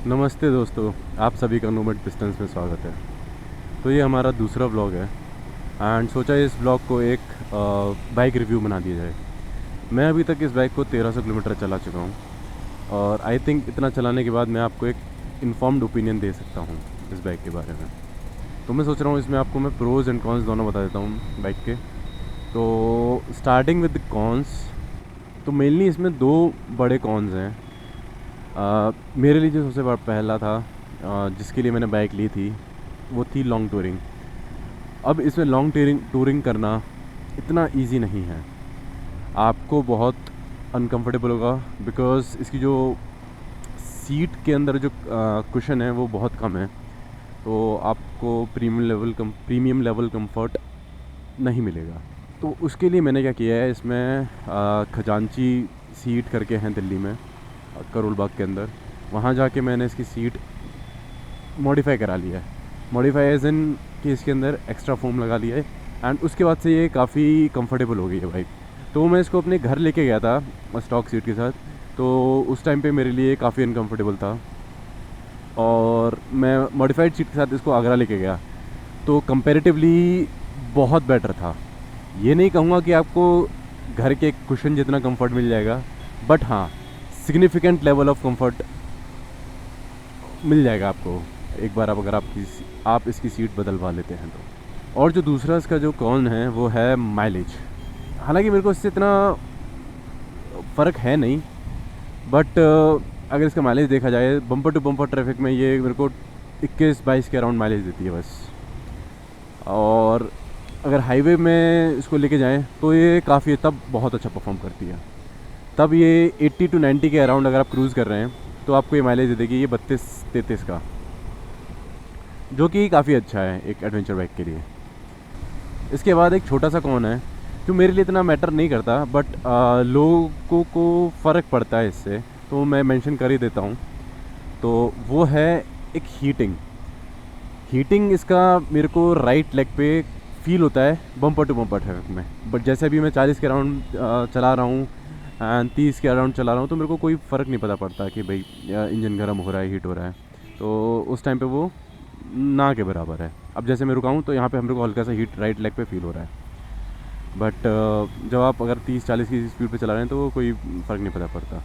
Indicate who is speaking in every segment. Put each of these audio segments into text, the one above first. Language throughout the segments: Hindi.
Speaker 1: नमस्ते दोस्तों, आप सभी का नोमैड पिस्टन्स में स्वागत है। तो ये हमारा दूसरा व्लॉग है एंड सोचा इस व्लॉग को एक बाइक रिव्यू बना दिया जाए। मैं अभी तक इस बाइक को 1300 किलोमीटर चला चुका हूँ और आई थिंक इतना चलाने के बाद मैं आपको एक इन्फॉर्म्ड ओपिनियन दे सकता हूँ इस बाइक के बारे में। तो मैं सोच रहा हूँ इसमें आपको मैं प्रोज़ एंड कॉन्स दोनों बता देता हूँ बाइक के। तो स्टार्टिंग विद कॉन्स, तो मेनली इसमें दो बड़े कॉन्स हैं। मेरे लिए जो सबसे पहला था, जिसके लिए मैंने बाइक ली थी, वो थी लॉन्ग टूरिंग। अब इसमें लॉन्ग टूरिंग करना इतना इजी नहीं है, आपको बहुत अनकंफर्टेबल होगा बिकॉज़ इसकी जो सीट के अंदर जो कुशन है वो बहुत कम है, तो आपको प्रीमियम लेवल कंफर्ट नहीं मिलेगा। तो उसके लिए मैंने क्या किया है, इसमें खजांची सीट करके हैं दिल्ली में, करोल बाग के अंदर। वहाँ जाके मैंने इसकी सीट मॉडिफाई करा लिया है। मॉडिफाई एज इन कि इसके अंदर एक्स्ट्रा फोम लगा लिया है एंड उसके बाद से ये काफ़ी कंफर्टेबल हो गई है बाइक। तो मैं इसको अपने घर लेके गया था स्टॉक सीट के साथ, तो उस टाइम पे मेरे लिए काफ़ी अनकंफर्टेबल था और मैं मॉडिफाइड सीट के साथ इसको आगरा लेके गया तो कंपैरेटिवली बहुत बेटर था। ये नहीं कहूँगा कि आपको घर के कुशन जितना कंफर्ट मिल जाएगा, बट हाँ, सिग्निफिकेंट लेवल ऑफ कंफर्ट मिल जाएगा आपको एक बार अगर आप इसकी सीट बदलवा लेते हैं तो। और जो दूसरा इसका जो कॉन है वो है माइलेज। हालांकि मेरे को इससे इतना फ़र्क है नहीं, बट अगर इसका माइलेज देखा जाए बम्पर टू बम्पर ट्रैफिक में ये मेरे को 21-22 के अराउंड माइलेज देती है बस। और अगर हाईवे में इसको लेके जाएं तो ये काफ़ी तब बहुत अच्छा परफॉर्म करती है। तब ये 80 to 90 के अराउंड अगर आप क्रूज़ कर रहे हैं तो आपको ये माइलेज दे देगी, ये 32-33 का, जो कि काफ़ी अच्छा है एक एडवेंचर बाइक के लिए। इसके बाद एक छोटा सा कॉन है जो मेरे लिए इतना मैटर नहीं करता, बट लोगों को फ़र्क पड़ता है इससे, तो मैं मेंशन कर ही देता हूँ। तो वो है एक हीटिंग इसका मेरे को राइट लेग पे फील होता है बम्पर टू बम्पर ट्रैफिक में। बट जैसे अभी मैं 40 के अराउंड चला रहा हूँ एंड 30 के अराउंड चला रहा हूँ तो मेरे को कोई फ़र्क नहीं पता पड़ता कि भाई इंजन गर्म हो रहा है, हीट हो रहा है। तो उस टाइम पे वो ना के बराबर है। अब जैसे मैं रुका हूँ तो यहाँ पे मेरे को हल्का सा हीट राइट लेग पे फील हो रहा है, बट जब आप अगर 30-40 की स्पीड पे चला रहे हैं तो कोई फ़र्क नहीं पता पड़ता।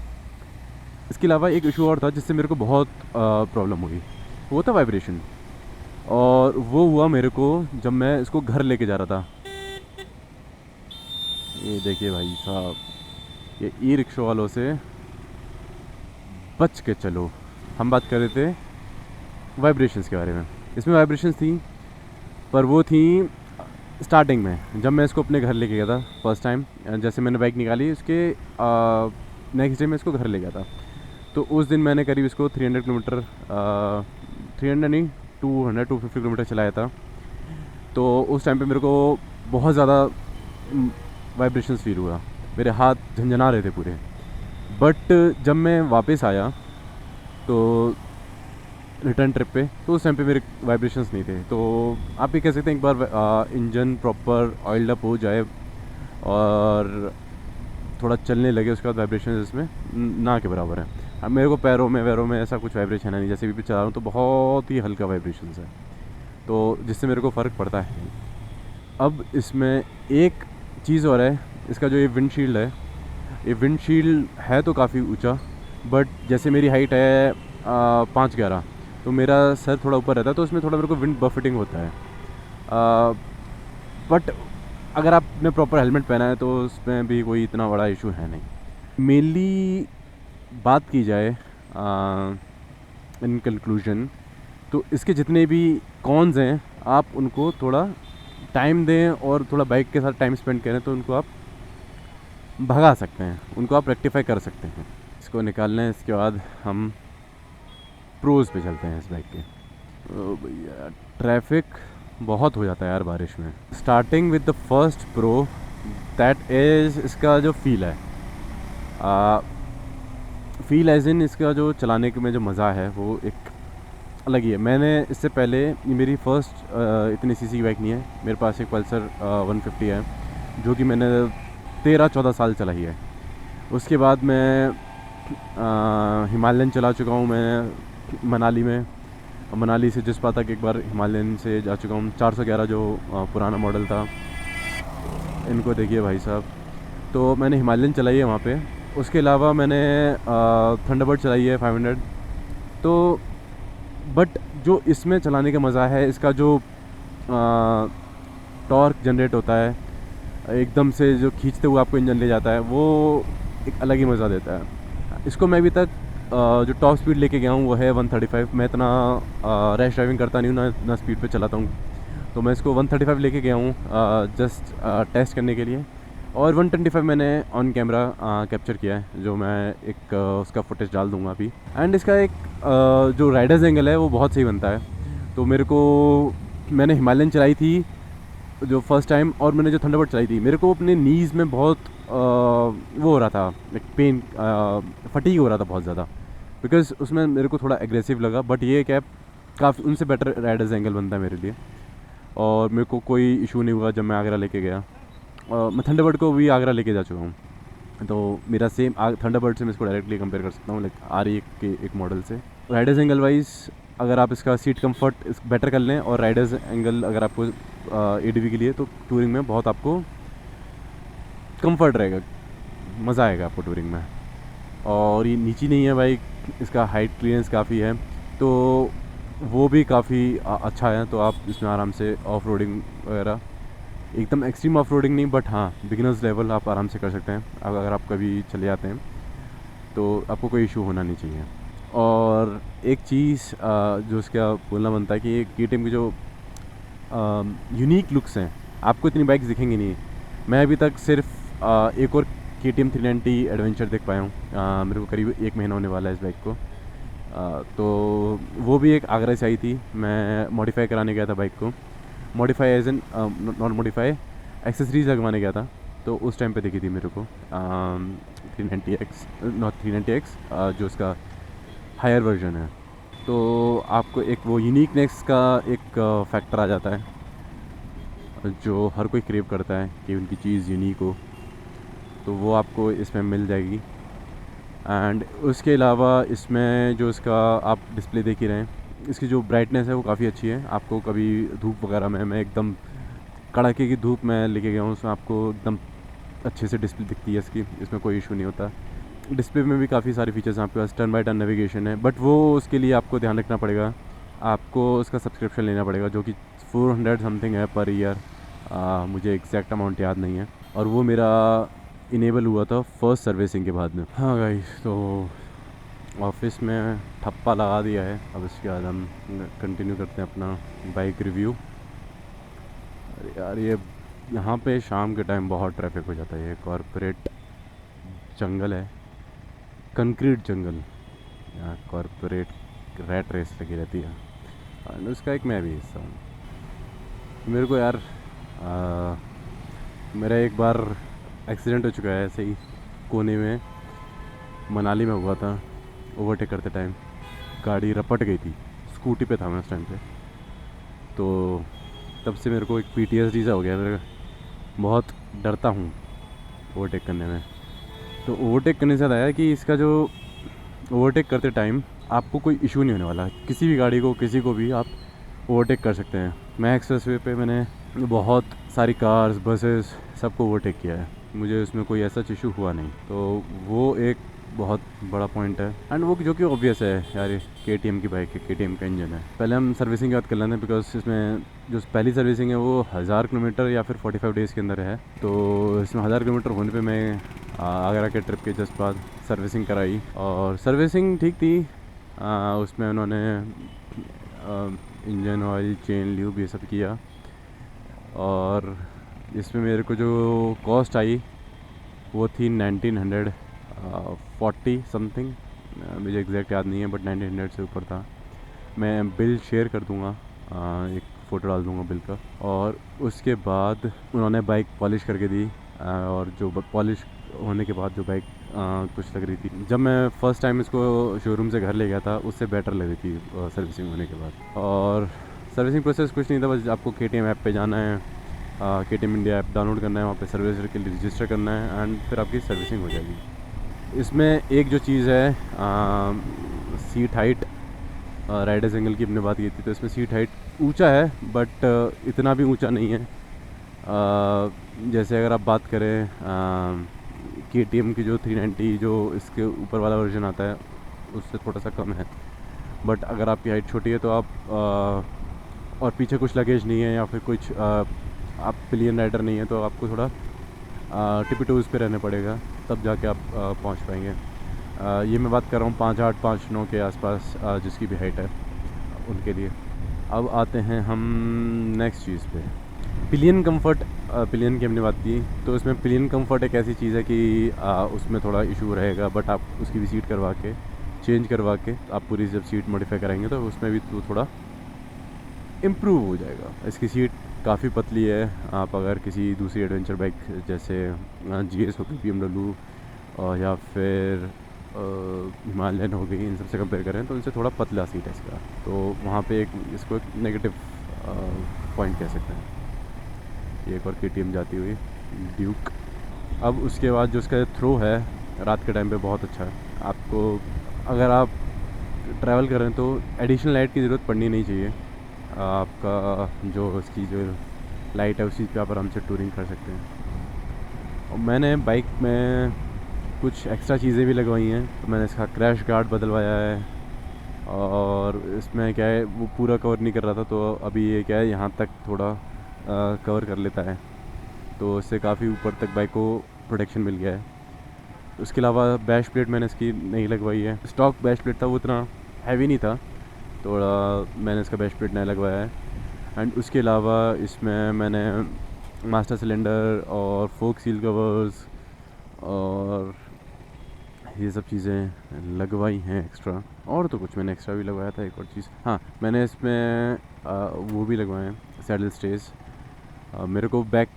Speaker 1: इसके अलावा एक इशू और था जिससे मेरे को बहुत प्रॉब्लम हुई, वो था वाइब्रेशन। और वो हुआ मेरे को जब मैं इसको घर लेके जा रहा था। ये देखिए भाई साहब, ये ई रिक्शा वालों से बच के चलो। हम बात कर रहे थे वाइब्रेशंस के बारे में। इसमें वाइब्रेशंस थी, पर वो थी स्टार्टिंग में जब मैं इसको अपने घर लेके गया था फर्स्ट टाइम। जैसे मैंने बाइक निकाली उसके नेक्स्ट डे मैं इसको घर ले गया था, तो उस दिन मैंने करीब इसको 300 किलोमीटर 300 नहीं 250 किलोमीटर चलाया था। तो उस टाइम पे मेरे को बहुत ज़्यादा वाइब्रेशंस फील हुआ, मेरे हाथ झंझना रहे थे पूरे। बट जब मैं वापस आया तो रिटर्न ट्रिप पे, तो उस टाइम पे मेरे वाइब्रेशंस नहीं थे। तो आप ये कह सकते हैं एक बार इंजन प्रॉपर ऑयल्ड अप हो जाए और थोड़ा चलने लगे उसके बाद वाइब्रेशन इसमें ना के बराबर है। अब मेरे को पैरों में ऐसा कुछ वाइब्रेशन है नहीं, जैसे भी चला रहा हूँ तो बहुत ही हल्का वाइब्रेशन है, तो जिससे मेरे को फ़र्क पड़ता है। अब इसमें एक चीज़ और है, इसका जो ये विंडशील्ड है, ये विंडशील्ड है तो काफ़ी ऊंचा, बट जैसे मेरी हाइट है 5'11", तो मेरा सर थोड़ा ऊपर रहता है, तो इसमें थोड़ा मेरे को विंड बफेटिंग होता है। बट अगर आपने प्रॉपर हेलमेट पहना है तो उसमें भी कोई इतना बड़ा इशू है नहीं। मेनली बात की जाए इन कंक्लूजन, तो इसके जितने भी कॉन्स हैं आप उनको थोड़ा टाइम दें और थोड़ा बाइक के साथ टाइम स्पेंड करें तो उनको आप भगा सकते हैं, उनको आप रेक्टिफाई कर सकते हैं। इसको निकालने हैं, इसके बाद हम प्रोज पे चलते हैं इस बाइक के। ओ भैया, ट्रैफिक बहुत हो जाता है यार बारिश में। Starting with the first pro, that is इसका जो फील है, फील एज इन इसका जो चलाने के में जो मज़ा है वो एक अलग ही है। मैंने इससे पहले, ये मेरी फ़र्स्ट इतनी सीसी की बाइक नहीं है, मेरे पास एक पल्सर 150 है जो कि मैंने 13-14 साल चलाई है। उसके बाद मैं हिमालयन चला चुका हूँ, मैं मनाली में, मनाली से जिस तक एक बार हिमालयन से जा चुका हूँ। 411 जो पुराना मॉडल था, इनको देखिए भाई साहब। तो मैंने हिमालयन चलाई है वहाँ पे। उसके अलावा मैंने थंडरबर्ड चलाई है 500। तो बट जो इसमें चलाने का मज़ा है, इसका जो टॉर्क जनरेट होता है एकदम से, जो खींचते हुए आपको इंजन ले जाता है, वो एक अलग ही मज़ा देता है। इसको मैं अभी तक जो टॉप स्पीड लेके गया हूँ वो है 135। मैं इतना रैश ड्राइविंग करता नहीं हूँ, ना स्पीड पे चलाता हूँ। तो मैं इसको 135 लेके गया हूँ जस्ट टेस्ट करने के लिए। और 125 मैंने ऑन कैमरा कैप्चर किया है, जो मैं एक उसका फुटेज डाल दूँगा अभी। एंड इसका एक जो राइडर्स एंगल है वो बहुत सही बनता है। तो मेरे को, मैंने हिमालयन चलाई थी जो फर्स्ट टाइम, और मैंने जो थंडरबर्ड चलाई थी, मेरे को अपने नीज़ में बहुत वो हो रहा था, एक पेन, फटीग हो रहा था बहुत ज़्यादा, बिकॉज़ उसमें मेरे को थोड़ा एग्रेसिव लगा। बट ये कैब काफ़ी उनसे बेटर राइडर्स एंगल बनता है मेरे लिए, और मेरे को कोई इशू नहीं हुआ जब मैं आगरा लेके गया। मैं थंडरबर्ड को भी आगरा लेके जा चुका हूँ, तो मेरा सेम थंडरबर्ड से मैं इसको डायरेक्टली कंपेयर कर सकता हूँ, लाइक R1 के एक मॉडल से। राइडर्स एंगल वाइज अगर आप इसका सीट कंफर्ट बेटर कर लें, और राइडर्स एंगल अगर आपको ADV के लिए, तो टूरिंग में बहुत आपको कंफर्ट रहेगा, मज़ा आएगा आपको टूरिंग में। और ये नीची नहीं है बाइक, इसका हाइट क्लियरेंस काफ़ी है, तो वो भी काफ़ी अच्छा है। तो आप इसमें आराम से ऑफ रोडिंग वगैरह, एकदम एक्सट्रीम ऑफ रोडिंग नहीं, बट हाँ बिगिनर्स लेवल आप आराम से कर सकते हैं। अगर आप कभी चले जाते हैं तो आपको कोई इशू होना नहीं चाहिए। और एक चीज़ जो इसका बोलना बनता है कि ये KTM की जो यूनिक लुक्स हैं, आपको इतनी बाइक्स दिखेंगी नहीं। मैं अभी तक सिर्फ एक और KTM 390 एडवेंचर देख पाया हूँ। मेरे को करीब 1 महीना होने वाला है इस बाइक को। तो वो भी एक आगरा से आई थी। मैं मॉडिफाई कराने गया था बाइक को, modify as an not modify, accessories लगवाने गया था। तो उस टाइम पे दिखी थी मेरे को 390X, नॉट 390X, जो उसका हायर वर्जन है। तो आपको एक वो यूनिकनेस का एक फैक्टर आ जाता है जो हर कोई क्रेव करता है कि उनकी चीज़ यूनिक हो, तो वो आपको इसमें मिल जाएगी। एंड उसके अलावा इसमें जो इसका आप डिस्प्ले देख ही रहे हैं, इसकी जो ब्राइटनेस है वो काफ़ी अच्छी है। आपको कभी धूप वगैरह में, मैं एकदम कड़ाके की धूप में लेके गया हूँ, उसमें आपको एकदम अच्छे से डिस्प्ले दिखती है इसकी, इसमें कोई इशू नहीं होता। डिस्प्ले में भी काफ़ी सारे फीचर्स हैं, आपके पास टर्न बाय टर्न नेविगेशन है, बट वो उसके लिए आपको ध्यान रखना पड़ेगा, आपको उसका सब्सक्रिप्शन लेना पड़ेगा, जो कि 400 समथिंग है पर ईयर। मुझे एग्जैक्ट अमाउंट याद नहीं है, और वो मेरा इनेबल हुआ था फर्स्ट सर्विसिंग के बाद में। हाँ गाइस, तो ऑफिस में ठप्पा लगा दिया है, अब इसके बाद हम कंटिन्यू करते हैं अपना बाइक रिव्यू। अरे यार, ये यहाँ पे शाम के टाइम बहुत ट्रैफिक हो जाता है। ये कॉर्पोरेट जंगल है, कंक्रीट जंगल, यहाँ कॉर्पोरेट रैट रेस लगी रहती है, और उसका एक मैं भी हिस्सा हूँ। मेरे को यार मेरा एक बार एक्सीडेंट हो चुका है ऐसे ही, कोने में, मनाली में हुआ था। ओवरटेक करते टाइम गाड़ी रपट गई थी, स्कूटी पे था मैं उस टाइम पे। तो तब से मेरे को एक PTSD सा हो गया, मेरे बहुत डरता हूँ ओवरटेक करने में। तो ओवरटेक करने से याद आया कि इसका जो ओवरटेक करते टाइम आपको कोई इशू नहीं होने वाला, किसी भी गाड़ी को, किसी को भी आप ओवरटेक कर सकते हैं। मैं एक्सप्रेसवे पे मैंने बहुत सारी कार्स, बसेस, सबको ओवरटेक किया है, मुझे उसमें कोई ऐसा इशू हुआ नहीं। तो वो एक बहुत बड़ा पॉइंट है। एंड वो जो कि ऑब्वियस है यार, ये KTM की बाइक है, KTM का इंजन है। पहले हम सर्विसिंग की बात कर लेते हैं, बिकॉज इसमें जो पहली सर्विसिंग है वो 1000 किलोमीटर या फिर 45 डेज़ के अंदर है। तो इसमें 1000 किलोमीटर होने पे मैं आगरा के ट्रिप के जस्ट बाद सर्विसिंग कराई, और सर्विसिंग ठीक थी। उसमें उन्होंने इंजन ऑयल, चेन ल्यूब, ये सब किया। और इसमें मेरे को जो कॉस्ट आई वो थी 1940 समथिंग, मुझे एग्जैक्ट याद नहीं है, बट 1900 से ऊपर था। मैं बिल शेयर कर दूंगा, एक फ़ोटो डाल दूंगा बिल का। और उसके बाद उन्होंने बाइक पॉलिश करके दी, और जो पॉलिश होने के बाद जो बाइक कुछ लग रही थी, जब मैं फ़र्स्ट टाइम इसको शोरूम से घर ले गया था, उससे बेटर लग रही थी सर्विसिंग होने के बाद। और सर्विसिंग प्रोसेस कुछ नहीं था, बस आपको KTM ऐप पे जाना है, KTM इंडिया ऐप डाउनलोड करना है, वहाँ पे सर्विस के लिए रजिस्टर करना है, एंड फिर आपकी सर्विसिंग हो जाएगी। इसमें एक जो चीज़ है सीट हाइट, राइडर्स एंगल की हमने बात की थी, तो इसमें सीट हाइट ऊंचा है बट इतना भी ऊंचा नहीं है। जैसे अगर आप बात करें KTM की जो 390 जो इसके ऊपर वाला वर्जन आता है उससे थोड़ा सा कम है। बट अगर आपकी हाइट छोटी है तो आप और पीछे कुछ लगेज नहीं है या फिर कुछ आप पिलियन राइडर नहीं है तो आपको थोड़ा टिपी टोज़ पे रहने पड़ेगा, तब जाके आप पहुंच पाएंगे। ये मैं बात कर रहा हूँ 5'8" 5'9" के आसपास जिसकी भी हाइट है उनके लिए। अब आते हैं हम नेक्स्ट चीज़ पे, पिलियन कंफर्ट। पिलियन की हमने बात की, तो इसमें पिलियन कंफर्ट एक ऐसी चीज़ है कि उसमें थोड़ा इशू रहेगा, बट आप उसकी भी सीट करवा के चेंज करवा के आप पूरी जब सीट मॉडिफाई कराएंगे तो उसमें भी तो थोड़ा इम्प्रूव हो जाएगा। इसकी सीट काफ़ी पतली है। आप अगर किसी दूसरी एडवेंचर बाइक जैसे GS हो गई, BMW और या फिर हिमालयन हो गई, इन सब से कंपेयर करें तो इनसे थोड़ा पतला सीट है इसका, तो वहाँ पे एक इसको एक नेगेटिव पॉइंट कह सकते हैं। ये एक और KTM जाती हुई ड्यूक। अब उसके बाद जो इसका थ्रो है रात के टाइम पे बहुत अच्छा है। आपको अगर आप ट्रैवल करें तो एडिशनल लाइट की ज़रूरत पड़नी नहीं चाहिए। आपका जो इसकी जो लाइट है उसी पे आप आराम से टूरिंग कर सकते हैं। और मैंने बाइक में कुछ एक्स्ट्रा चीज़ें भी लगवाई हैं, तो मैंने इसका क्रैश गार्ड बदलवाया है, और इसमें क्या है वो पूरा कवर नहीं कर रहा था, तो अभी ये क्या है यहाँ तक थोड़ा कवर कर लेता है, तो इससे काफ़ी ऊपर तक बाइक को प्रोटेक्शन मिल गया है। उसके अलावा बैश प्लेट मैंने इसकी नहीं लगवाई है। स्टॉक बैश प्लेट था वो इतना हैवी नहीं था, थोड़ा मैंने इसका बैश प्लेट नहीं लगवाया है। एंड उसके अलावा इसमें मैंने मास्टर सिलेंडर और फोक सील कवर्स और ये सब चीज़ें लगवाई हैं एक्स्ट्रा। और तो कुछ मैंने एक्स्ट्रा भी लगवाया था, एक और चीज़, हाँ मैंने इसमें वो भी लगवाए हैं सैडल स्टेज। मेरे को बैक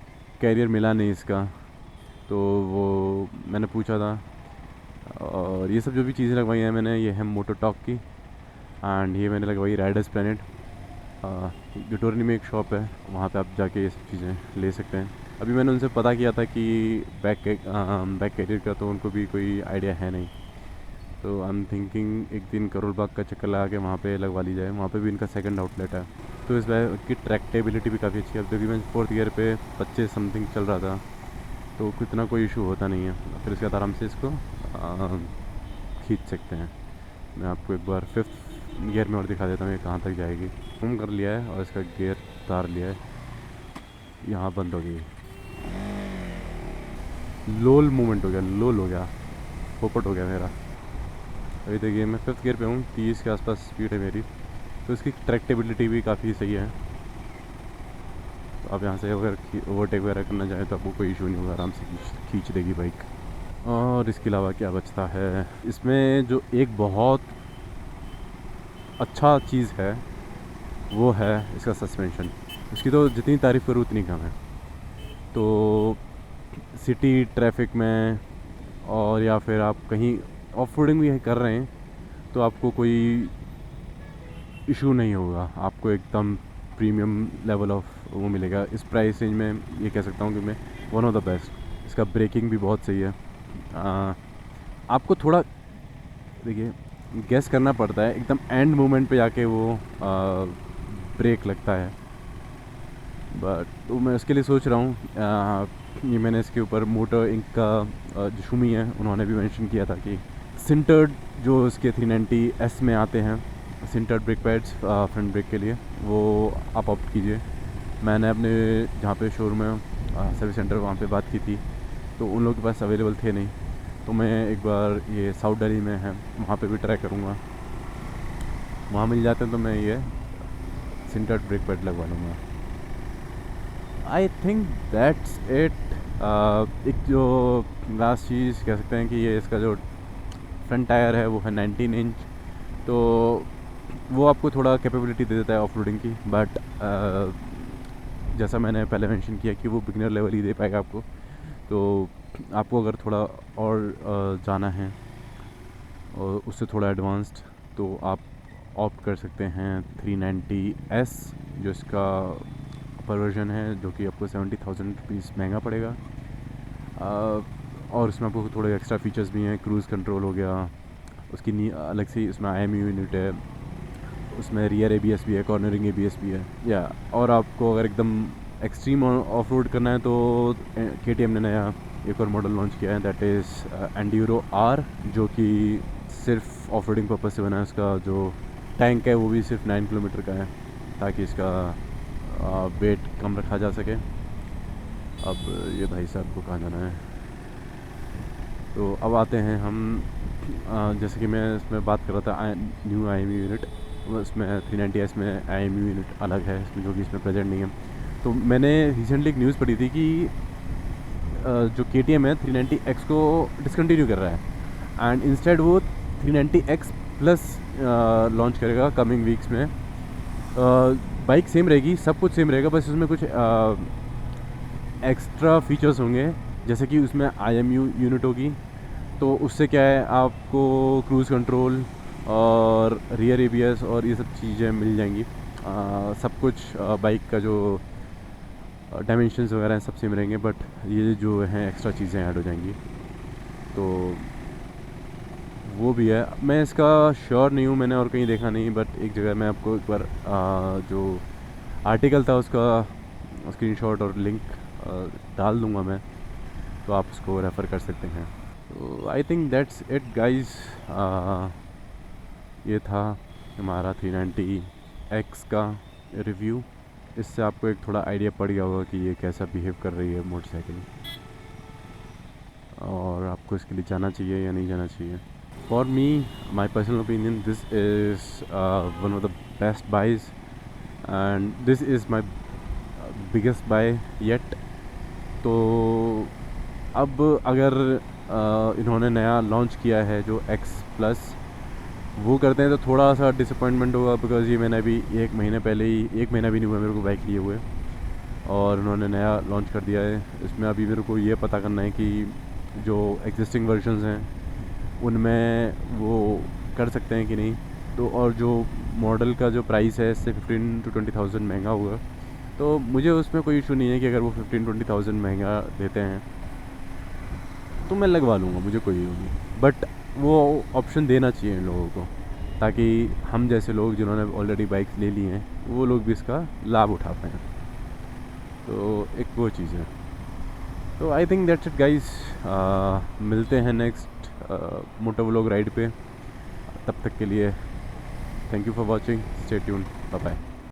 Speaker 1: कैरियर मिला नहीं इसका, तो वो मैंने पूछा था। और ये सब जो भी चीज़ें लगवाई हैं मैंने, ये है मोटोटॉक की, एंड ये मैंने लगवाई राइडर्स प्लेनेट। गटोरनी में एक शॉप है, वहाँ पे आप जाके ये सब चीज़ें ले सकते हैं। अभी मैंने उनसे पता किया था कि बैक कैरियर का तो उनको भी कोई आइडिया है नहीं, तो आई एम थिंकिंग एक दिन करोल बाग का चक्कर लगा के वहाँ पे लगवा ली जाए। वहाँ पे भी इनका सेकंड आउटलेट है, तो इस बाइक की ट्रैक्टेबिलिटी भी काफ़ी अच्छी है। अब देखिए मैं 4th गियर पे 25 समथिंग चल रहा था, तो इतना कोई इशू होता नहीं है। फिर इसके बाद आराम से इसको खींच सकते हैं। मैं आपको एक बार 5th गियर में और दिखा देता हूँ ये कहाँ तक जाएगी। होम कर लिया है और इसका गियर उतार लिया है, यहाँ बंद हो गई, लोल मूवमेंट हो गया, लोल हो गया, पोपट हो गया मेरा। अभी देखिए मैं 5th गियर पे हूँ, 30 के आसपास स्पीड है मेरी, तो इसकी ट्रैक्टेबिलिटी भी काफ़ी सही है। तो आप यहाँ से अगर ओवरटेक वगैरह करना चाहें तो आपको कोई इशू नहीं होगा, आराम से खींच देगी बाइक। और इसके अलावा क्या बचता है, इसमें जो एक बहुत अच्छा चीज़ है वो है इसका सस्पेंशन। उसकी तो जितनी तारीफ़ करूँ उतनी कम है। तो सिटी ट्रैफिक में और या फिर आप कहीं ऑफ रोडिंग भी कर रहे हैं तो आपको कोई इशू नहीं होगा, आपको एकदम प्रीमियम लेवल ऑफ वो मिलेगा। इस प्राइस रेंज में ये कह सकता हूँ कि मैं वन ऑफ द बेस्ट। इसका ब्रेकिंग भी बहुत सही है। आपको थोड़ा देखिए गेस करना पड़ता है, एकदम एंड मोमेंट पे जाके वो ब्रेक लगता है, बट तो मैं उसके लिए सोच रहा हूँ। ये मैंने इसके ऊपर मोटर इंक का जो शुमी है उन्होंने भी मेंशन किया था कि सिंटर्ड जो इसके 390S में आते हैं, sintered brake pads front brake के लिए, वो आप ऑप्ट कीजिए। मैंने अपने जहाँ पे शोरूम है सर्विस सेंटर वहाँ पे बात की थी, तो उन लोगों के पास अवेलेबल थे नहीं, तो मैं एक बार ये साउथ दिल्ली में है वहाँ पे भी ट्राई करूँगा। वहाँ मिल जाते हैं तो मैं ये सिंटर्ड ब्रेक पैड लगवा लूँगा। I think that's it. एक जो लास्ट चीज़ कह सकते हैं कि ये इसका जो फ्रंट टायर है वो है 19 इंच, तो वो आपको थोड़ा कैपेबिलिटी दे देता है ऑफ रोडिंग की, बट जैसा मैंने पहले मेंशन किया कि वो बिगिनर लेवल ही दे पाएगा आपको। तो आपको अगर थोड़ा और जाना है और उससे थोड़ा एडवांस्ड, तो आप ऑप्ट कर सकते हैं 390S, जो इसका अपर वर्जन है, जो कि आपको 70,000 रुपीज़ महंगा पड़ेगा। और उसमें आपको थोड़े एक्स्ट्रा फीचर्स भी हैं, क्रूज़ कंट्रोल हो गया, उसकी अलग से इसमें IMU यूनिट है, उसमें रियर ABS भी है, कॉर्नरिंग ABS भी है या। और आपको अगर एकदम एक्सट्रीम ऑफ रोड करना है तो KTM ने नया एक और मॉडल लॉन्च किया है, दैट इज़ एंड्यूरो R, जो कि सिर्फ ऑफ रोडिंग पर्पज़ से बना है। उसका जो टैंक है वो भी सिर्फ 9 किलोमीटर का है, ताकि इसका वेट कम रखा जा सके। अब ये भाई साहब को कहाँ जाना है, तो अब आते हैं हम जैसे कि मैं इसमें बात कर रहा था न्यू IMU यूनिट, उसमें 390S में IMU यूनिट अलग है इसमें, जो कि इसमें प्रेजेंट नहीं है। तो मैंने रिसेंटली एक न्यूज़ पढ़ी थी कि जो KTM है 390X को डिसकंटिन्यू कर रहा है एंड इंस्टेड वो 390X प्लस लॉन्च करेगा कमिंग वीक्स में। बाइक सेम रहेगी, सब कुछ सेम रहेगा, बस उसमें कुछ एक्स्ट्रा फीचर्स होंगे, जैसे कि उसमें IMU यूनिट होगी। तो उससे क्या है, आपको क्रूज़ कंट्रोल और रियर ABS और ये सब चीज़ें मिल जाएंगी। सब कुछ बाइक का जो डायमेंशंस वगैरह हैं सब सेम रहेंगे, बट ये जो हैं एक्स्ट्रा चीज़ें ऐड हो जाएंगी। तो वो भी है। मैं इसका श्योर नहीं हूँ, मैंने और कहीं देखा नहीं, बट एक जगह मैं आपको एक बार जो आर्टिकल था उसका स्क्रीनशॉट और लिंक डाल दूँगा मैं, तो आप उसको रेफ़र कर सकते हैं। तो I think that's it guys. ये था हमारा 390X का रिव्यू। इससे आपको एक थोड़ा आइडिया पड़ गया होगा कि ये कैसा बिहेव कर रही है मोटरसाइकिल, और आपको इसके लिए जाना चाहिए या नहीं जाना चाहिए। For me, my personal opinion, this is one of the best buys and this is my biggest buy yet. तो अब अगर इन्होंने नया लॉन्च किया है जो X प्लस, वो करते हैं तो थोड़ा सा डिसअपॉइंटमेंट होगा, बिकॉज़ ये मैंने अभी 1 महीने पहले ही, 1 महीना भी नहीं हुआ मेरे को बाइक लिए हुए, और उन्होंने नया लॉन्च कर दिया है। इसमें अभी मेरे को ये पता करना है कि जो एग्जिस्टिंग वर्जन्स हैं उनमें वो कर सकते हैं कि नहीं। तो और जो मॉडल का जो प्राइस है इससे 15,000 to 20,000 महंगा होगा, तो मुझे उसमें कोई इशू नहीं है कि अगर वो 15,000-20,000 महंगा देते हैं तो मैं लगवा लूँगा, मुझे कोई इशू नहीं। बट वो ऑप्शन देना चाहिए इन लोगों को, ताकि हम जैसे लोग जिन्होंने ऑलरेडी बाइक्स ले ली हैं वो लोग भी इसका लाभ उठा पाएँ। तो एक वो चीज़ है। तो I think that's it guys. मिलते हैं नेक्स्ट मोटो व्लॉग राइड पे। तब तक के लिए thank you for watching, stay tuned, bye bye.